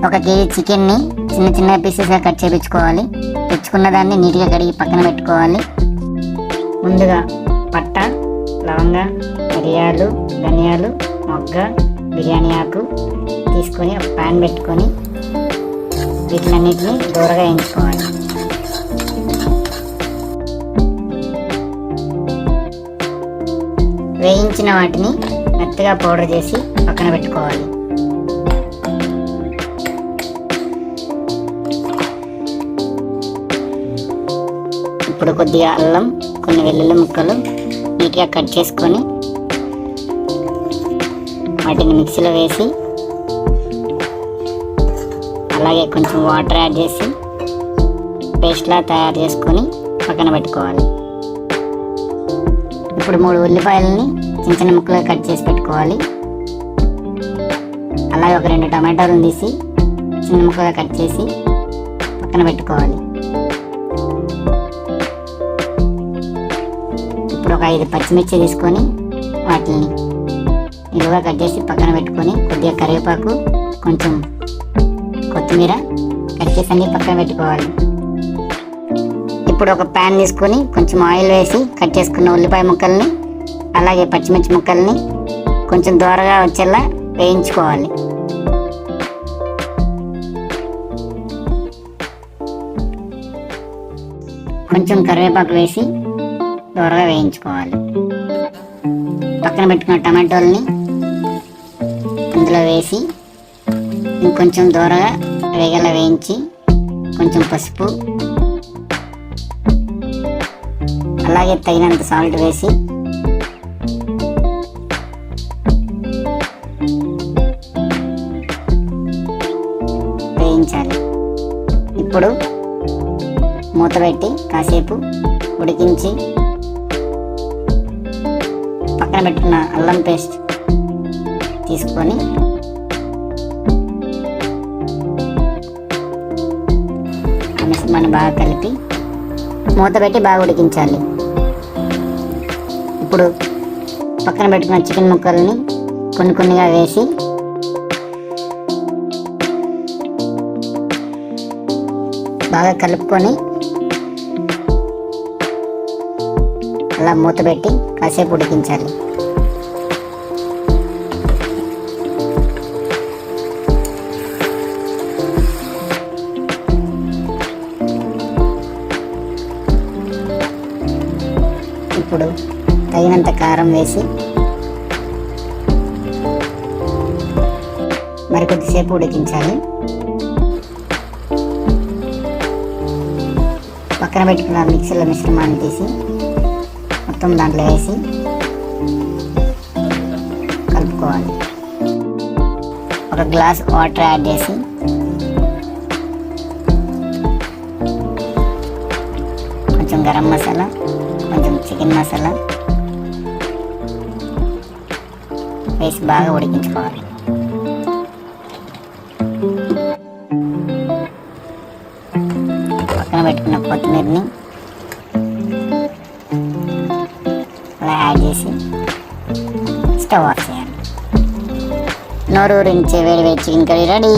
1 KG చికెన్ని చిన్న చిన్న పీసెస్గా కట్ చేయించుకోవాలి. తెచ్చుకున్న దాన్ని నీట్గా కడిగి పక్కన పెట్టుకోవాలి. ముందుగా పట్ట, లవంగ, మిరియాలు, ధనియాలు, మొగ్గ, బిర్యానీ ఆకు తీసుకొని ఒక ప్యాన్ పెట్టుకొని వీటినన్నిటిని దూరగా వేయించుకోవాలి. వేయించిన వాటిని మెత్తగా పౌడర్ చేసి పక్కన పెట్టుకోవాలి. ఇప్పుడు కొద్దిగా అల్లం, కొన్ని వెల్లుల్లి ముక్కలు నీట్గా కట్ చేసుకొని వాటిని మిక్సీలో వేసి అలాగే కొంచెం వాటర్ యాడ్ చేసి పేస్ట్లా తయారు చేసుకొని పక్కన పెట్టుకోవాలి. ఇప్పుడు 3 ఉల్లిపాయలని చిన్న చిన్న ముక్కలుగా కట్ చేసి పెట్టుకోవాలి. అలాగే ఒక 2 టమాటాలను తీసి చిన్న ముక్కలుగా కట్ చేసి పక్కన పెట్టుకోవాలి. ఇప్పుడు ఒక 5 పచ్చిమిర్చి తీసుకొని వాటిని నిలువుగా కట్ చేసి పక్కన పెట్టుకొని కొద్దిగా కరివేపాకు, కొంచెం కొత్తిమీర కట్ చేసి అన్ని పక్కన పెట్టుకోవాలి. ఇప్పుడు ఒక ప్యాన్ తీసుకొని కొంచెం ఆయిల్ వేసి కట్ చేసుకున్న ఉల్లిపాయ ముక్కల్ని అలాగే పచ్చిమిర్చి ముక్కల్ని కొంచెం దూరగా వచ్చేలా వేయించుకోవాలి. కొంచెం కరివేపాకు వేసి దూరగా వేయించుకోవాలి. పక్కన పెట్టుకున్న టమాటోల్ని అందులో వేసి ఇంకొంచెం దూరగా వేగేలా వేయించి కొంచెం పసుపు అలాగే తగినంత సాల్ట్ వేసి వేయించాలి. ఇప్పుడు మూత పెట్టి కాసేపు ఉడికించి పక్కన పెట్టుకున్న అల్లం పేస్ట్ తీసుకొని ఆ మిశ్రమాన్ని బాగా కలిపి మూత పెట్టి బాగా ఉడికించాలి. ఇప్పుడు పక్కన పెట్టుకున్న చికెన్ ముక్కల్ని కొన్ని కొన్నిగా వేసి బాగా కలుపుకొని అలా మూత పెట్టి కాసేపు ఉడికించాలి. ఇప్పుడు తగినంత కారం వేసి మరికొద్దిసేపు ఉడికించాలి. పక్కన పెట్టుకున్న మిక్సీలో మిశ్రమాన్ని తీసి మొత్తం దాంట్లో వేసి కలుపుకోవాలి. 1 గ్లాస్ వాటర్ యాడ్ చేసి కొంచెం గరం మసాలా, కొంచెం చికెన్ మసాలా వేసి బాగా ఉడికించుకోవాలి. పక్కన పెట్టుకున్న కొత్తిమీరని అలా యాడ్ చేసి స్టవ్ ఆఫ్ చేయాలి. నోరూరించే వేడి వేడి చికెన్ కర్రీ రెడీ.